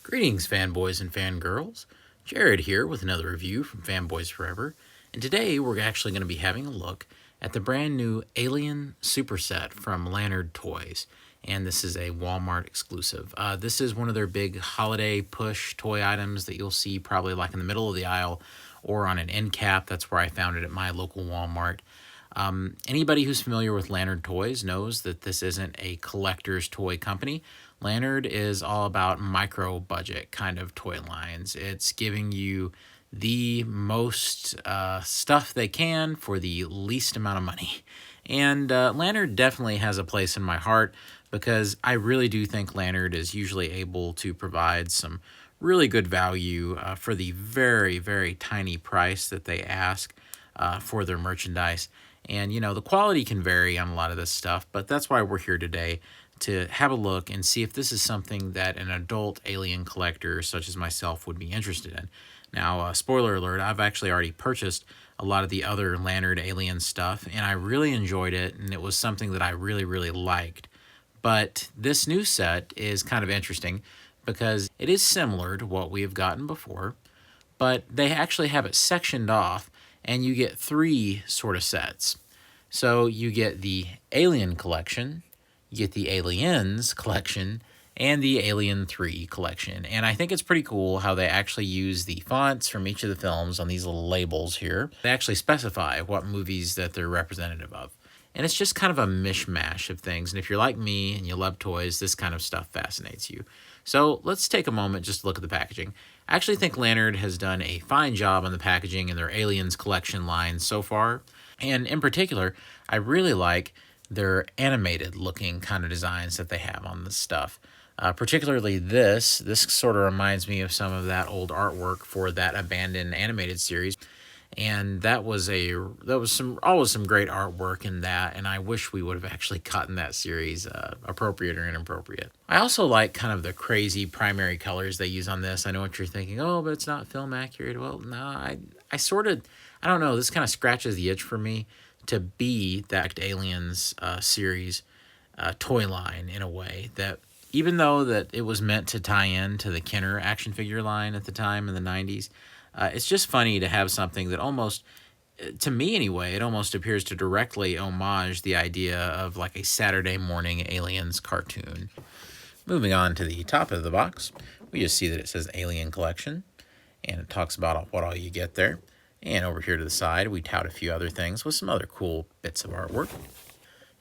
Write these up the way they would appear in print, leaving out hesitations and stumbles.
Greetings, fanboys and fangirls. Jared here with another review from Fanboys Forever, and today we're actually going to be having a look at the brand new Alien Superset from Lanard Toys, and this is a Walmart exclusive. This is one of their big holiday push toy items that you'll see probably like in the middle of the aisle or on an end cap. That's where I found it at my local Walmart. Anybody who's familiar with Lanard Toys knows that this isn't a collector's toy company. Lanard is all about micro budget kind of toy lines. It's giving you the most stuff they can for the least amount of money. And Lanard definitely has a place in my heart because I really do think Lanard is usually able to provide some really good value for the very, very tiny price that they ask for their merchandise. And, you know, the quality can vary on a lot of this stuff, but that's why we're here today, to have a look and see if this is something that an adult alien collector such as myself would be interested in. Now, spoiler alert, I've actually already purchased a lot of the other Lanard Alien stuff, and I really enjoyed it, and it was something that I really, really liked. But this new set is kind of interesting because it is similar to what we have gotten before, but they actually have it sectioned off, and you get three sort of sets. So you get the Alien collection, you get the Aliens collection, and the Alien 3 collection. And I think it's pretty cool how they actually use the fonts from each of the films on these little labels here. They actually specify what movies that they're representative of. And it's just kind of a mishmash of things. And if you're like me and you love toys, this kind of stuff fascinates you. So let's take a moment just to look at the packaging. I actually think Lanard has done a fine job on the packaging in their Aliens collection line so far. And in particular, I really like their animated looking kind of designs that they have on this stuff. Particularly this sort of reminds me of some of that old artwork for that abandoned animated series. And that was always some great artwork in that, and I wish we would have actually gotten that series, appropriate or inappropriate. I also like kind of the crazy primary colors they use on this. I know what you're thinking, oh, but it's not film accurate. Well, no, I don't know, this kind of scratches the itch for me to be that Aliens series toy line in a way that, even though that it was meant to tie in to the Kenner action figure line at the time in the 90s, it's just funny to have something that almost, to me anyway, it almost appears to directly homage the idea of like a Saturday morning Aliens cartoon. Moving on to the top of the box, we just see that it says Alien Collection, and it talks about what all you get there. And over here to the side, we tout a few other things with some other cool bits of artwork.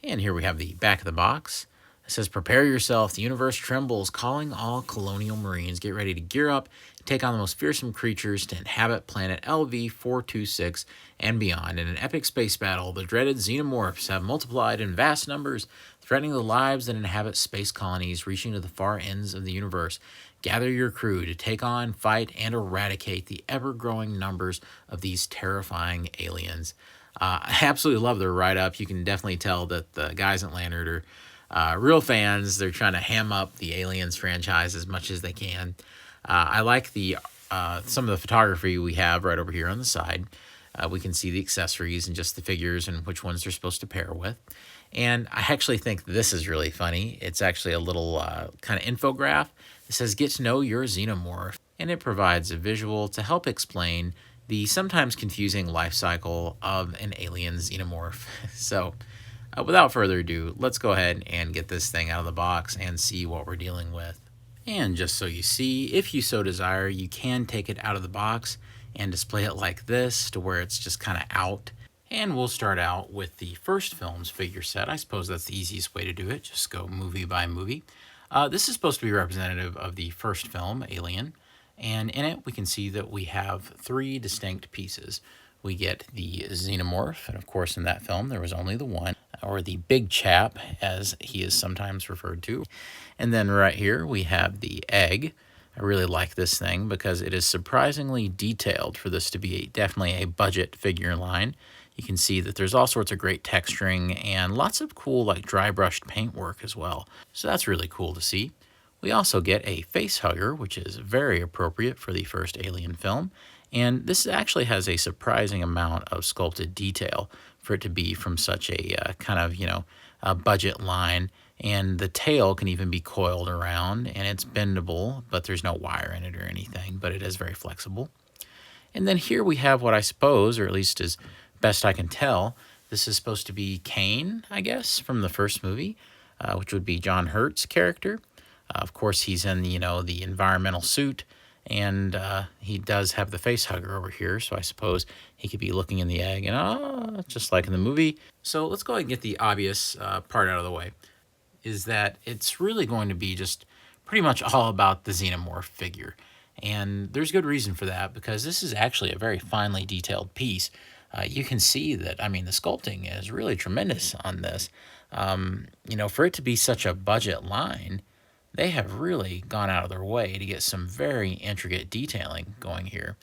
And here we have the back of the box. It says, prepare yourself, the universe trembles, calling all Colonial Marines. Get ready to gear up, take on the most fearsome creatures to inhabit planet LV-426 and beyond. In an epic space battle, the dreaded Xenomorphs have multiplied in vast numbers, threatening the lives that inhabit space colonies reaching to the far ends of the universe. Gather your crew to take on, fight, and eradicate the ever-growing numbers of these terrifying aliens. I absolutely love their write-up. You can definitely tell that the guys at Lanard are real fans. They're trying to ham up the Aliens franchise as much as they can. I like the some of the photography we have right over here on the side. We can see the accessories and just the figures and which ones they're supposed to pair with. And I actually think this is really funny. It's actually a little kind of infograph. It says, get to know your Xenomorph. And it provides a visual to help explain the sometimes confusing life cycle of an alien Xenomorph. So without further ado, let's go ahead and get this thing out of the box and see what we're dealing with. And just so you see, if you so desire, you can take it out of the box and display it like this to where it's just kind of out. And we'll start out with the first film's figure set. I suppose that's the easiest way to do it. Just go movie by movie. This is supposed to be representative of the first film, Alien. And in it, we can see that we have three distinct pieces. We get the Xenomorph, and of course in that film there was only the one, or the big chap as he is sometimes referred to. And then right here we have the egg. I really like this thing because it is surprisingly detailed for this to be definitely a budget figure line. You can see that there's all sorts of great texturing and lots of cool like dry brushed paint work as well. So that's really cool to see. We also get a Facehugger, which is very appropriate for the first Alien film. And this actually has a surprising amount of sculpted detail for it to be from such a kind of, a budget line. And the tail can even be coiled around, and it's bendable, but there's no wire in it or anything, but it is very flexible. And then here we have what I suppose, or at least as best I can tell, this is supposed to be Kane, I guess, from the first movie, which would be John Hurt's character. Of course, he's in, the environmental suit, and he does have the facehugger over here, so I suppose he could be looking in the egg, and just like in the movie. So let's go ahead and get the obvious part out of the way, is that it's really going to be just pretty much all about the Xenomorph figure. And there's good reason for that, because this is actually a very finely detailed piece. You can see that, the sculpting is really tremendous on this. For it to be such a budget line, they have really gone out of their way to get some very intricate detailing going here.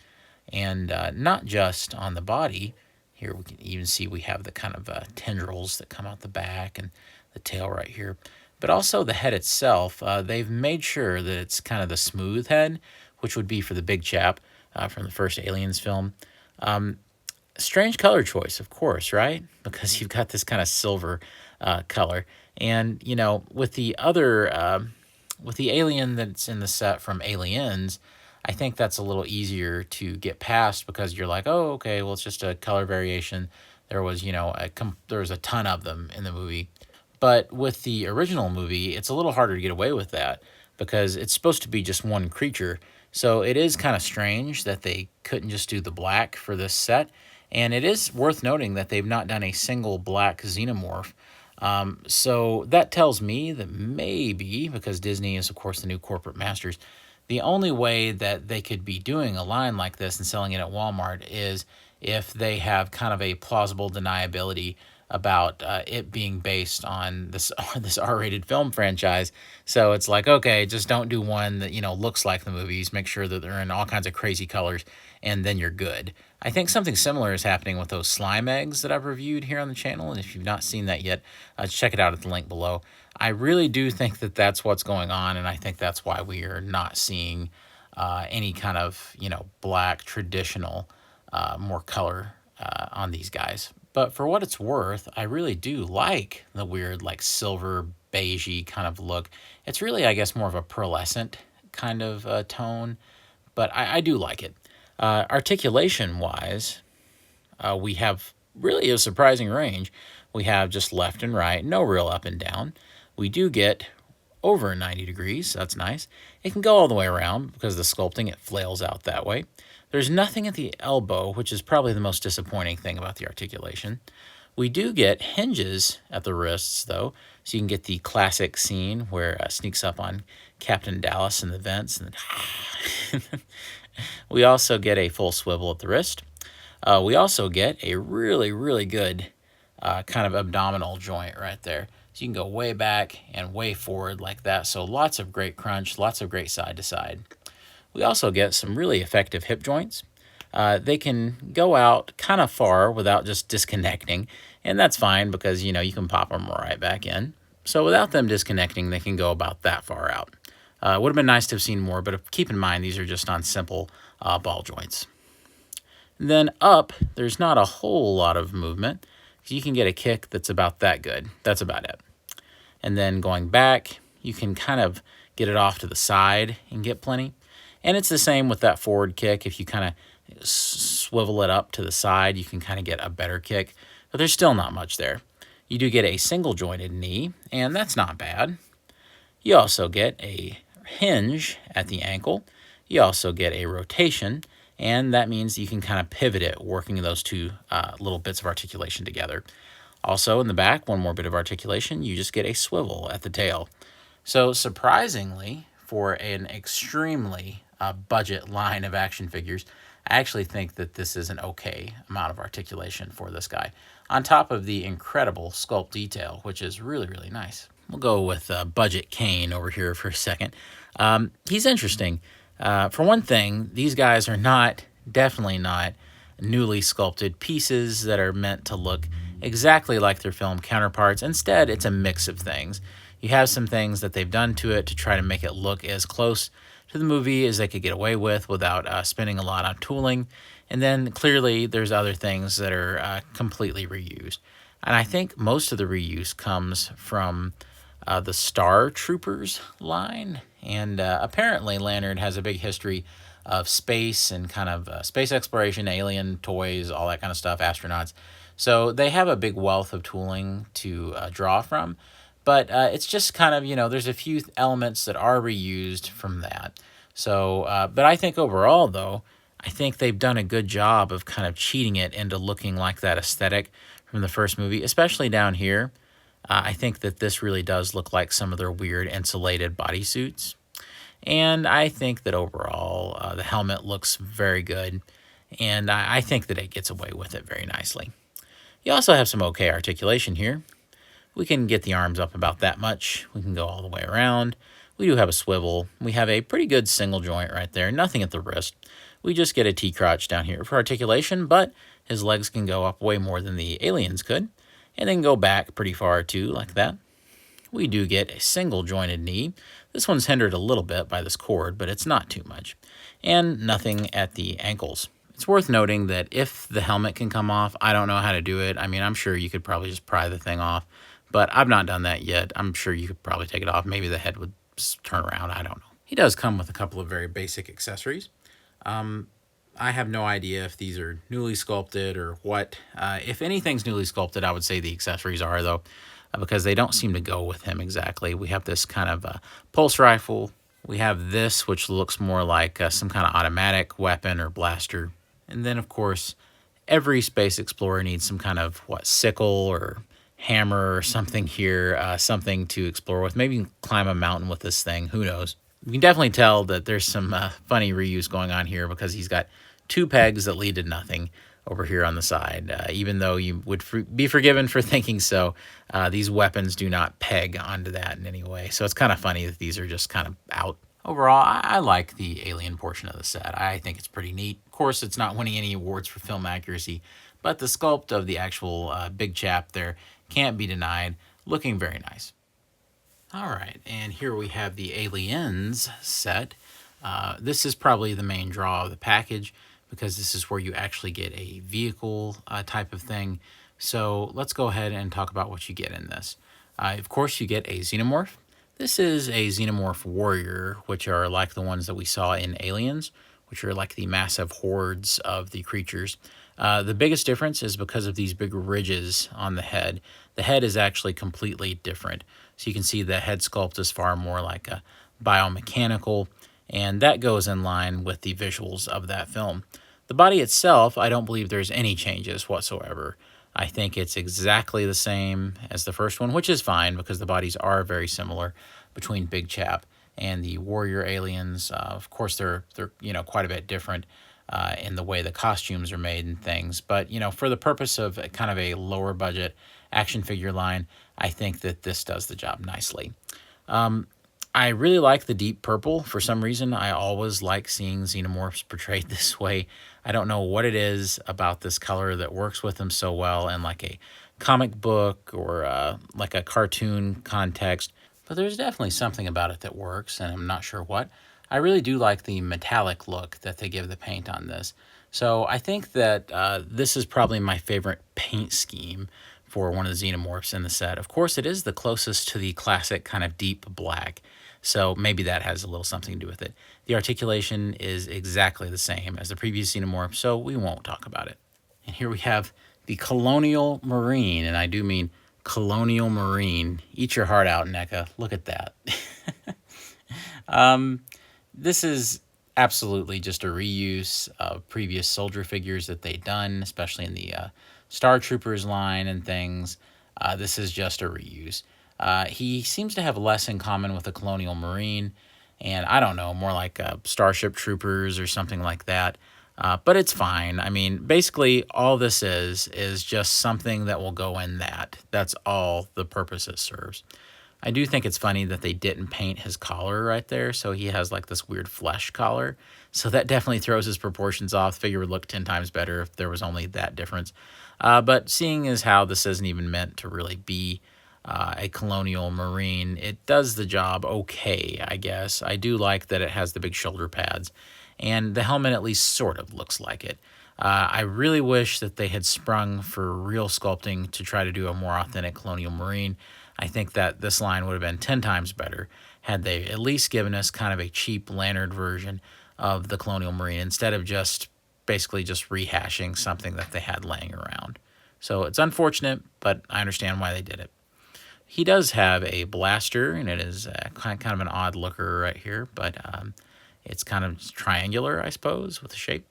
And not just on the body. Here we can even see we have the kind of tendrils that come out the back and the tail right here. But also the head itself, they've made sure that it's kind of the smooth head, which would be for the big chap from the first Aliens film. Strange color choice, of course, right? Because you've got this kind of silver color. And, with the other, with the alien that's in the set from Aliens, I think that's a little easier to get past, because you're like, oh, okay, well, it's just a color variation. There was, there was a ton of them in the movie. But with the original movie, it's a little harder to get away with that, because it's supposed to be just one creature. So it is kind of strange that they couldn't just do the black for this set. And it is worth noting that they've not done a single black Xenomorph. So that tells me that maybe, because Disney is, of course, the new corporate masters, the only way that they could be doing a line like this and selling it at Walmart is if they have kind of a plausible deniability about it being based on this R-rated film franchise. So it's like, okay, just don't do one that, looks like the movies. Make sure that they're in all kinds of crazy colors, and then you're good. I think something similar is happening with those slime eggs that I've reviewed here on the channel, and if you've not seen that yet, check it out at the link below. I really do think that that's what's going on, and I think that's why we are not seeing any kind of, black, traditional, more color on these guys. But for what it's worth, I really do like the weird, like, silver, beigey kind of look. It's really, I guess, more of a pearlescent kind of tone, but I do like it. Articulation-wise, we have really a surprising range. We have just left and right, no real up and down. We do get over 90 degrees, so that's nice. It can go all the way around because the sculpting, it flails out that way. There's nothing at the elbow, which is probably the most disappointing thing about the articulation. We do get hinges at the wrists, though, so you can get the classic scene where it sneaks up on Captain Dallas in the vents. And we also get a full swivel at the wrist. We also get a really, really good kind of abdominal joint right there. So you can go way back and way forward like that. So lots of great crunch, lots of great side to side. We also get some really effective hip joints. They can go out kind of far without just disconnecting, and that's fine because, you can pop them right back in. So without them disconnecting, they can go about that far out. Would have been nice to have seen more, but keep in mind these are just on simple ball joints. Then up, there's not a whole lot of movement. You can get a kick that's about that good. That's about it. And then going back, you can kind of get it off to the side and get plenty. And it's the same with that forward kick. If you kind of swivel it up to the side, you can kind of get a better kick. But there's still not much there. You do get a single jointed knee, and that's not bad. You also get a hinge at the ankle. You also get a rotation, and that means you can kind of pivot it, working those two little bits of articulation together. Also in the back, one more bit of articulation, you just get a swivel at the tail. So surprisingly, for an extremely budget line of action figures, I actually think that this is an okay amount of articulation for this guy, on top of the incredible sculpt detail, which is really, really nice. We'll go with Budget Kane over here for a second. He's interesting. For one thing, these guys are definitely not newly sculpted pieces that are meant to look exactly like their film counterparts. Instead, it's a mix of things. You have some things that they've done to it to try to make it look as close to the movie as they could get away with without spending a lot on tooling. And then clearly there's other things that are completely reused. And I think most of the reuse comes from the Star Troopers line. And apparently Lanard has a big history of space and kind of space exploration, alien toys, all that kind of stuff, astronauts. So they have a big wealth of tooling to draw from. But it's just kind of, there's a few elements that are reused from that. So, but I think overall, though, I think they've done a good job of kind of cheating it into looking like that aesthetic from the first movie, especially down here. I think that this really does look like some of their weird insulated bodysuits. And I think that overall, the helmet looks very good. And I think that it gets away with it very nicely. You also have some okay articulation here. We can get the arms up about that much. We can go all the way around. We do have a swivel. We have a pretty good single joint right there. Nothing at the wrist. We just get a T-crotch down here for articulation, but his legs can go up way more than the aliens could, and then go back pretty far too, like that. We do get a single jointed knee. This one's hindered a little bit by this cord, but it's not too much. And nothing at the ankles. It's worth noting that if the helmet can come off, I don't know how to do it. I mean, I'm sure you could probably just pry the thing off, but I've not done that yet. I'm sure you could probably take it off. Maybe the head would turn around. I don't know. He does come with a couple of very basic accessories. I have no idea if these are newly sculpted or what. If anything's newly sculpted, I would say the accessories are, though, because they don't seem to go with him exactly. We have this kind of pulse rifle. We have this, which looks more like some kind of automatic weapon or blaster. And then, of course, every space explorer needs some kind of, sickle or hammer or something here, something to explore with. Maybe you can climb a mountain with this thing. Who knows? You can definitely tell that there's some funny reuse going on here because he's got two pegs that lead to nothing over here on the side. Even though you would be forgiven for thinking so, these weapons do not peg onto that in any way. So it's kind of funny that these are just kind of out. Overall, I like the alien portion of the set. I think it's pretty neat. Of course, it's not winning any awards for film accuracy, but the sculpt of the actual big chap there can't be denied. Looking very nice. All right, and here we have the Aliens set. This is probably the main draw of the package because this is where you actually get a vehicle type of thing. So let's go ahead and talk about what you get in this. Of course, you get a Xenomorph. This is a Xenomorph warrior, which are like the ones that we saw in Aliens, which are like the massive hordes of the creatures. The biggest difference is because of these big ridges on the head. The head is actually completely different. So you can see the head sculpt is far more like a biomechanical, and that goes in line with the visuals of that film. The body itself, I don't believe there's any changes whatsoever. I think it's exactly the same as the first one, which is fine because the bodies are very similar between Big Chap and the warrior aliens. Of course, they're quite a bit different in the way the costumes are made and things. But, for the purpose of kind of a lower budget action figure line, I think that this does the job nicely. I really like the deep purple. For some reason, I always like seeing Xenomorphs portrayed this way. I don't know what it is about this color that works with them so well in like a comic book or like a cartoon context, but there's definitely something about it that works, and I'm not sure what. I really do like the metallic look that they give the paint on this. So I think that this is probably my favorite paint scheme for one of the Xenomorphs in the set. Of course, it is the closest to the classic kind of deep black, so maybe that has a little something to do with it. The articulation is exactly the same as the previous Xenomorph, so we won't talk about it. And here we have the Colonial Marine, and I do mean Colonial Marine. Eat your heart out, NECA. Look at that. This is absolutely just a reuse of previous soldier figures that they've done, especially in the Star Troopers line and things. This is just a reuse. He seems to have less in common with the Colonial Marine, and I don't know, more like Starship Troopers or something like that. But it's fine. I mean, basically, all this is just something that will go in that. That's all the purpose it serves. I do think it's funny that they didn't paint his collar right there, so he has like this weird flesh collar. So that definitely throws his proportions off. The figure would look 10 times better if there was only that difference. But seeing as how this isn't even meant to really be a Colonial Marine, it does the job okay, I guess. I do like that it has the big shoulder pads, and the helmet at least sort of looks like it. I really wish that they had sprung for real sculpting to try to do a more authentic Colonial Marine. I think that this line would have been 10 times better had they at least given us kind of a cheap Lanard version of the Colonial Marine instead of just basically just rehashing something that they had laying around. So it's unfortunate, but I understand why they did it. He does have a blaster, and it is kind of an odd looker right here, but it's kind of triangular, I suppose, with the shape.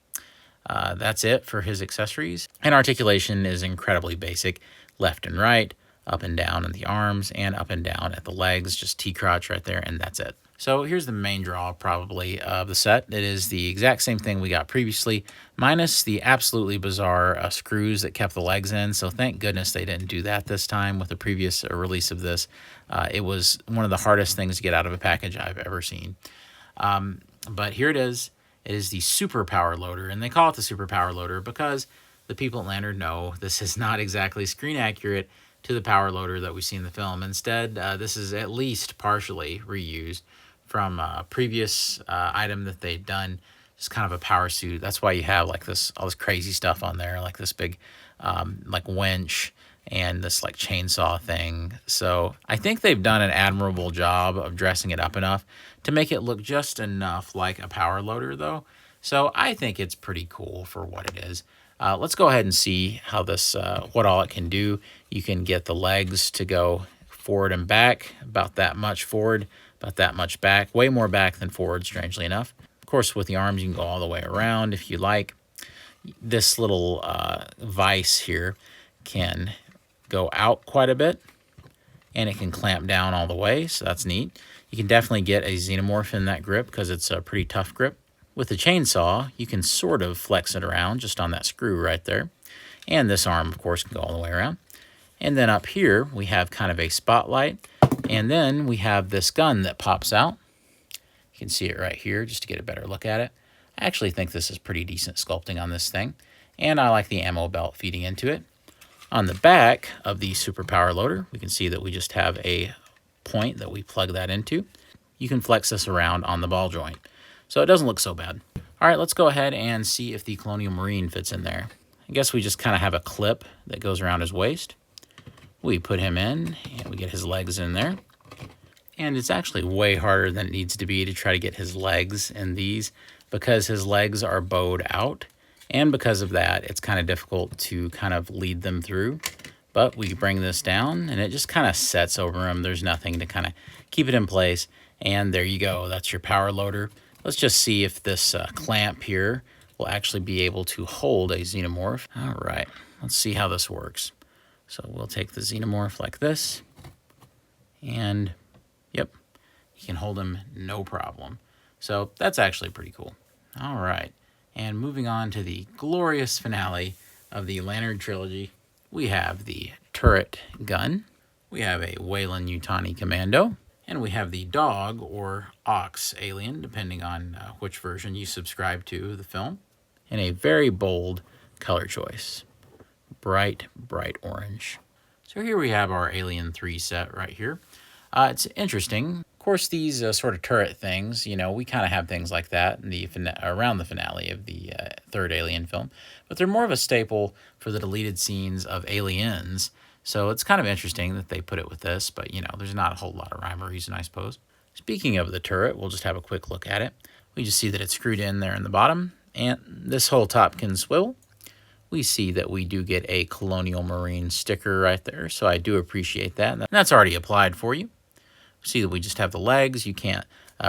That's it for his accessories. And articulation is incredibly basic. Left and right, up and down in the arms, and up and down at the legs, just T-crotch right there, and that's it. So here's the main draw, probably, of the set. It is the exact same thing we got previously, minus the absolutely bizarre screws that kept the legs in. So thank goodness they didn't do that this time with the previous release of this. It was one of the hardest things to get out of a package I've ever seen. But here it is. It is the Super Power Loader, and they call it the Super Power Loader because the people at Lanard know this is not exactly screen accurate to the power loader that we see in the film. Instead, this is at least partially reused from a previous item that they'd done, just kind of a power suit. That's why you have like this, all this crazy stuff on there, like this big like winch and this like chainsaw thing. So I think they've done an admirable job of dressing it up enough to make it look just enough like a power loader though. So I think it's pretty cool for what it is. Let's go ahead and see how this, what all it can do. You can get the legs to go forward and back, about that much forward, about that much back, way more back than forward, strangely enough. Of course, with the arms, you can go all the way around if you like. This little vise here can go out quite a bit, and it can clamp down all the way, so that's neat. You can definitely get a Xenomorph in that grip because it's a pretty tough grip. With the chainsaw, you can sort of flex it around just on that screw right there. And this arm, of course, can go all the way around. And then up here, we have kind of a spotlight. And then we have this gun that pops out. You can see it right here just to get a better look at it. I actually think this is pretty decent sculpting on this thing. And I like the ammo belt feeding into it. On the back of the Super Power Loader, we can see that we just have a point that we plug that into. You can flex this around on the ball joint. So it doesn't look so bad. All right, let's go ahead and see if the Colonial Marine fits in there. I guess we just kind of have a clip that goes around his waist. We put him in, and we get his legs in there. And it's actually way harder than it needs to be to try to get his legs in these because his legs are bowed out. And because of that, it's kind of difficult to kind of lead them through. But we bring this down, and it just kind of sets over him. There's nothing to kind of keep it in place. And there you go. That's your power loader. Let's just see if this clamp here will actually be able to hold a Xenomorph. All right, let's see how this works. So we'll take the Xenomorph like this, and yep, you can hold him no problem. So that's actually pretty cool. All right, and moving on to the glorious finale of the Lanard trilogy, we have the turret gun, we have a Weyland Yutani Commando, and we have the dog or ox alien, depending on which version you subscribe to the film, in a very bold color choice. Bright, bright orange. So here we have our Alien 3 set right here. It's interesting. Of course, these sort of turret things, you know, we kind of have things like that in the around the finale of the third Alien film, but they're more of a staple for the deleted scenes of Aliens. So it's kind of interesting that they put it with this, but, you know, there's not a whole lot of rhyme or reason, I suppose. Speaking of the turret, we'll just have a quick look at it. We just see that it's screwed in there in the bottom, and this whole top can swivel. We see that we do get a Colonial Marine sticker right there, so I do appreciate that. And that's already applied for you. See that we just have the legs. You can't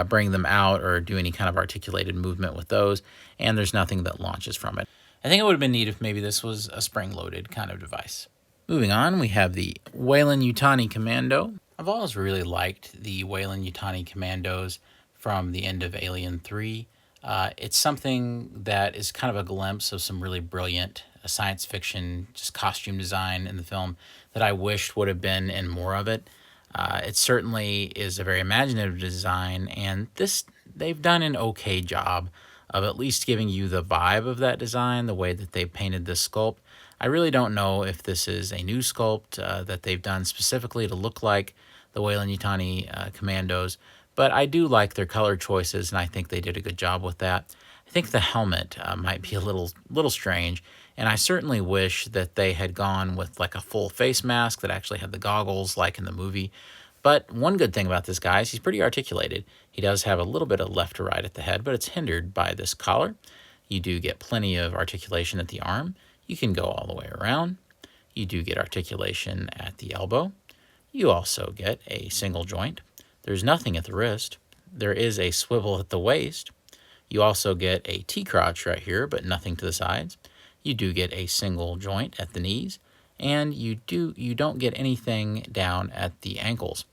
bring them out or do any kind of articulated movement with those, and there's nothing that launches from it. I think it would have been neat if maybe this was a spring-loaded kind of device. Moving on, we have the Weyland Yutani Commando. I've always really liked the Weyland Yutani Commandos from the end of Alien 3. It's something that is kind of a glimpse of some really brilliant science fiction, just costume design in the film that I wished would have been in more of it. It certainly is a very imaginative design, and they've done an okay job of at least giving you the vibe of that design, the way that they painted this sculpt. I really don't know if this is a new sculpt that they've done specifically to look like the Weyland Yutani Commandos, but I do like their color choices, and I think they did a good job with that. I think the helmet might be a little strange, and I certainly wish that they had gone with like a full face mask that actually had the goggles like in the movie. But one good thing about this guy is he's pretty articulated. He does have a little bit of left to right at the head, but it's hindered by this collar. You do get plenty of articulation at the arm. You can go all the way around. You do get articulation at the elbow. You also get a single joint. There's nothing at the wrist. There is a swivel at the waist. You also get a T-crotch right here, but nothing to the sides. You do get a single joint at the knees, and you don't get anything down at the ankles.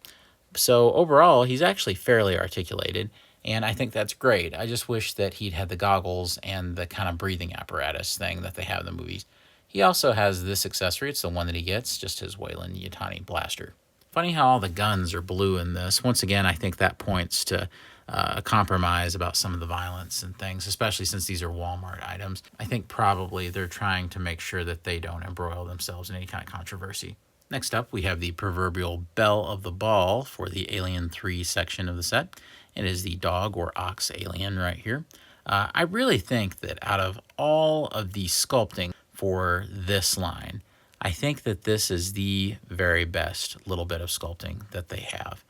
So overall, he's actually fairly articulated, and I think that's great. I just wish that he'd had the goggles and the kind of breathing apparatus thing that they have in the movies. He also has this accessory. It's the one that he gets, just his Weyland Yutani Blaster. Funny how all the guns are blue in this. Once again, I think that points to a compromise about some of the violence and things, especially since these are Walmart items. I think probably they're trying to make sure that they don't embroil themselves in any kind of controversy. Next up, we have the proverbial belle of the ball for the Alien 3 section of the set. It is the dog or ox alien right here. I really think that out of all of the sculpting for this line, I think that this is the very best little bit of sculpting that they have.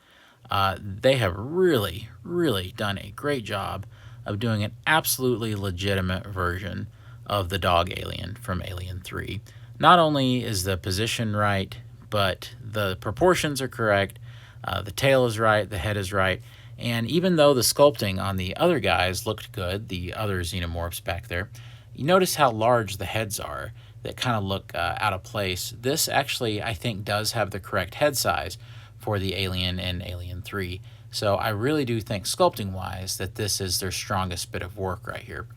They have really, really done a great job of doing an absolutely legitimate version of the dog alien from Alien 3. Not only is the position right, but the proportions are correct, the tail is right, the head is right, and even though the sculpting on the other guys looked good, the other Xenomorphs back there, you notice how large the heads are that kind of look out of place. This actually, I think, does have the correct head size for the Alien in Alien 3. So I really do think, sculpting-wise, that this is their strongest bit of work right here.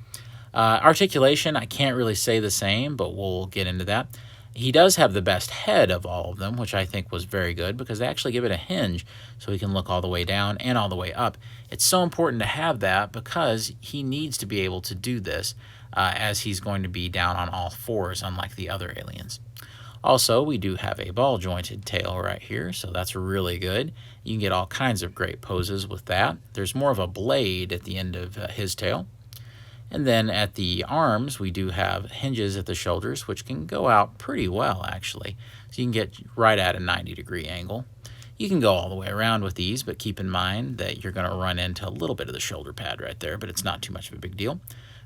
Articulation, I can't really say the same, but we'll get into that. He does have the best head of all of them, which I think was very good because they actually give it a hinge so he can look all the way down and all the way up. It's so important to have that because he needs to be able to do this as he's going to be down on all fours, unlike the other aliens. Also, we do have a ball jointed tail right here, so that's really good. You can get all kinds of great poses with that. There's more of a blade at the end of his tail. And then at the arms, we do have hinges at the shoulders, which can go out pretty well, actually. So you can get right at a 90-degree angle. You can go all the way around with these, but keep in mind that you're going to run into a little bit of the shoulder pad right there, but it's not too much of a big deal.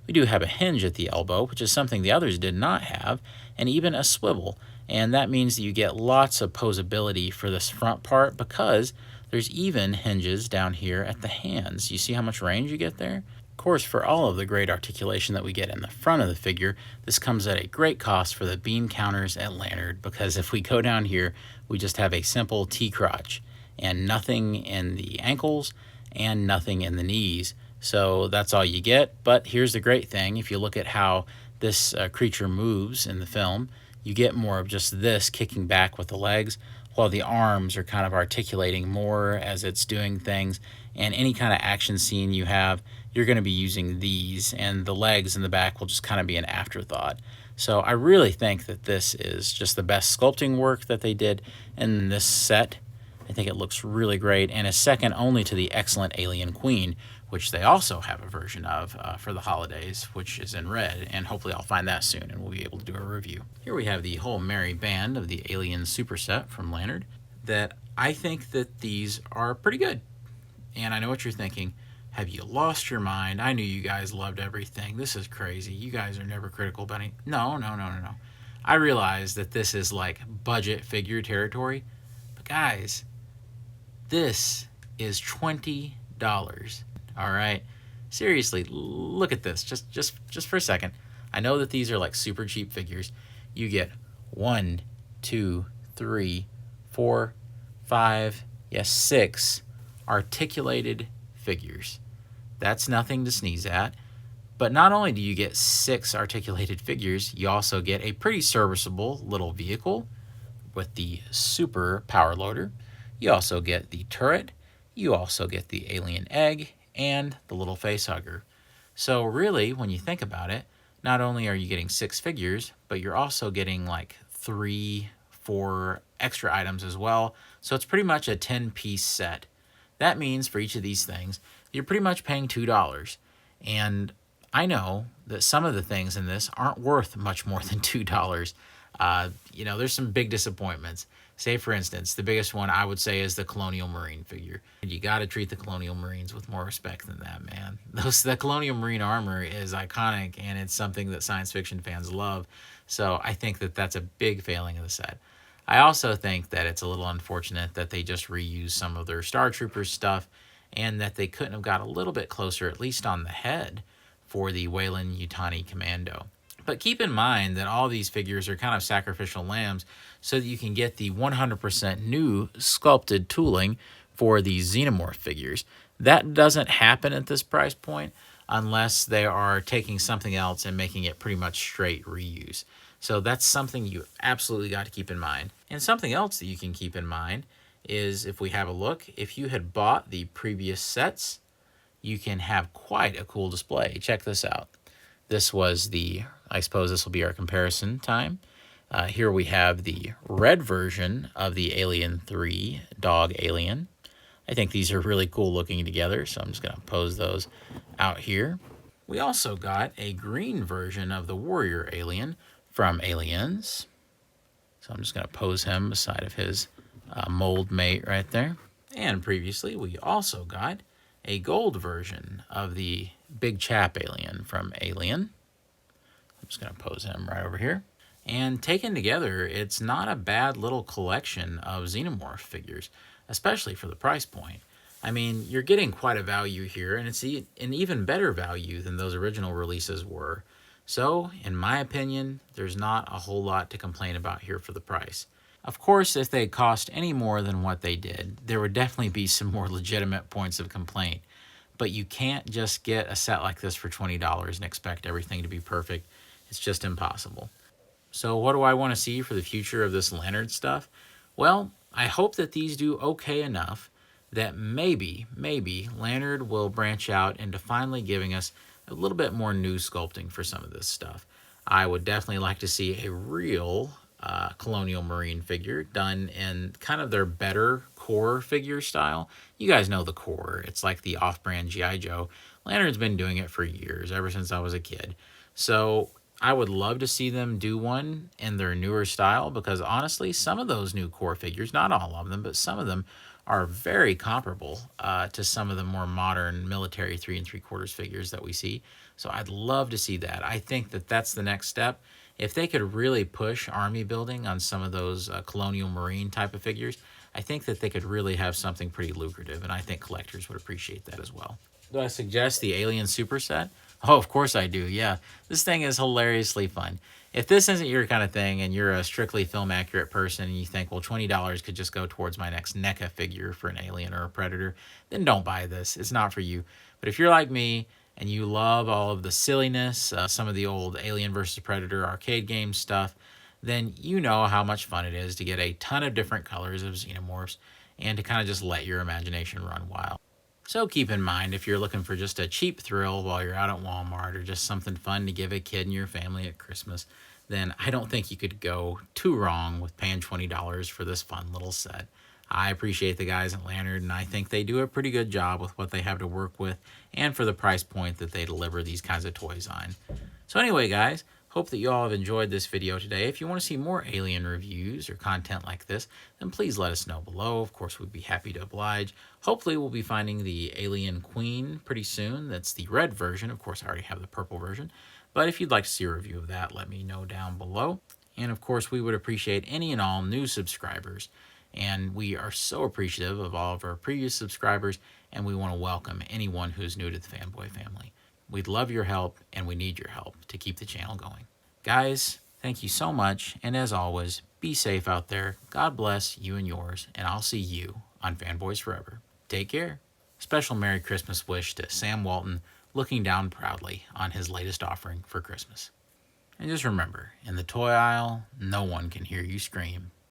We do have a hinge at the elbow, which is something the others did not have, and even a swivel. And that means that you get lots of posability for this front part because there's even hinges down here at the hands. You see how much range you get there? Of course, for all of the great articulation that we get in the front of the figure, this comes at a great cost for the bean counters at Lanard, because if we go down here, we just have a simple T-crotch and nothing in the ankles and nothing in the knees. So that's all you get. But here's the great thing. If you look at how this creature moves in the film, you get more of just this kicking back with the legs, while the arms are kind of articulating more as it's doing things. And any kind of action scene you have, you're going to be using these, and the legs in the back will just kind of be an afterthought. So I really think that this is just the best sculpting work that they did in this set. I think it looks really great and is second only to the excellent Alien Queen, which they also have a version of for the holidays, which is in red, and hopefully I'll find that soon and we'll be able to do a review. Here we have the whole merry band of the Alien Superset from Lanard, that I think that these are pretty good. And I know what you're thinking. Have you lost your mind? I knew you guys loved everything. This is crazy. You guys are never critical about anything. No. I realize that this is like budget figure territory, but guys, this is $20. All right, seriously, look at this. Just for a second. I know that these are like super cheap figures. You get 1, 2, 3, 4, 5, yes, 6 articulated figures. That's nothing to sneeze at. But not only do you get 6 articulated figures, you also get a pretty serviceable little vehicle with the super power loader. You also get the turret. You also get the alien egg and the little facehugger. So really, when you think about it, not only are you getting 6 figures, but you're also getting like 3, 4 extra items as well. So it's pretty much a 10-piece set. That means for each of these things, you're pretty much paying $2. And I know that some of the things in this aren't worth much more than $2. There's some big disappointments. Say, for instance, the biggest one I would say is the Colonial Marine figure. You got to treat the Colonial Marines with more respect than that, man. The Colonial Marine armor is iconic, and it's something that science fiction fans love. So I think that that's a big failing of the set. I also think that it's a little unfortunate that they just reused some of their Star Troopers stuff, and that they couldn't have got a little bit closer, at least on the head, for the Weyland Yutani Commando. But keep in mind that all these figures are kind of sacrificial lambs so that you can get the 100% new sculpted tooling for these Xenomorph figures. That doesn't happen at this price point unless they are taking something else and making it pretty much straight reuse. So that's something you absolutely got to keep in mind. And something else that you can keep in mind is, if we have a look, if you had bought the previous sets, you can have quite a cool display. Check this out. This was I suppose this will be our comparison time. Here we have the red version of the Alien 3 Dog Alien. I think these are really cool looking together, so I'm just going to pose those out here. We also got a green version of the Warrior Alien from Aliens. So I'm just going to pose him beside of his mold mate right there. And previously, we also got a gold version of the Big Chap Alien from Alien. I'm just going to pose him right over here. And taken together, it's not a bad little collection of Xenomorph figures, especially for the price point. I mean, you're getting quite a value here, and it's an even better value than those original releases were. So, in my opinion, there's not a whole lot to complain about here for the price. Of course, if they cost any more than what they did, there would definitely be some more legitimate points of complaint. But you can't just get a set like this for $20 and expect everything to be perfect. It's just impossible. So what do I want to see for the future of this Lanard stuff? Well, I hope that these do okay enough that maybe Lanard will branch out into finally giving us a little bit more new sculpting for some of this stuff. I would definitely like to see a real Colonial Marine figure done in kind of their better core figure style. You guys know the core. It's like the off-brand G.I. Joe. Lanard's been doing it for years, ever since I was a kid. So I would love to see them do one in their newer style, because honestly, some of those new core figures, not all of them, but some of them are very comparable to some of the more modern military 3 3/4 figures that we see. So I'd love to see that. I think that that's the next step. If they could really push army building on some of those Colonial Marine type of figures, I think that they could really have something pretty lucrative, and I think collectors would appreciate that as well. Do I suggest the Alien Superset? Oh, of course I do, yeah. This thing is hilariously fun. If this isn't your kind of thing and you're a strictly film-accurate person and you think, well, $20 could just go towards my next NECA figure for an Alien or a Predator, then don't buy this. It's not for you. But if you're like me and you love all of the silliness, some of the old Alien vs. Predator arcade game stuff, then you know how much fun it is to get a ton of different colors of Xenomorphs and to kind of just let your imagination run wild. So keep in mind, if you're looking for just a cheap thrill while you're out at Walmart, or just something fun to give a kid and your family at Christmas, then I don't think you could go too wrong with paying $20 for this fun little set. I appreciate the guys at Lanard, and I think they do a pretty good job with what they have to work with and for the price point that they deliver these kinds of toys on. So anyway, guys, hope that you all have enjoyed this video today. If you want to see more Alien reviews or content like this, then please let us know below. Of course, we'd be happy to oblige. Hopefully, we'll be finding the Alien Queen pretty soon. That's the red version. Of course, I already have the purple version. But if you'd like to see a review of that, let me know down below. And of course, we would appreciate any and all new subscribers. And we are so appreciative of all of our previous subscribers, and we want to welcome anyone who's new to the Fanboy family. We'd love your help, and we need your help to keep the channel going. Guys, thank you so much, and as always, be safe out there. God bless you and yours, and I'll see you on Fanboys Forever. Take care. Special Merry Christmas wish to Sam Walton, looking down proudly on his latest offering for Christmas. And just remember, in the toy aisle, no one can hear you scream.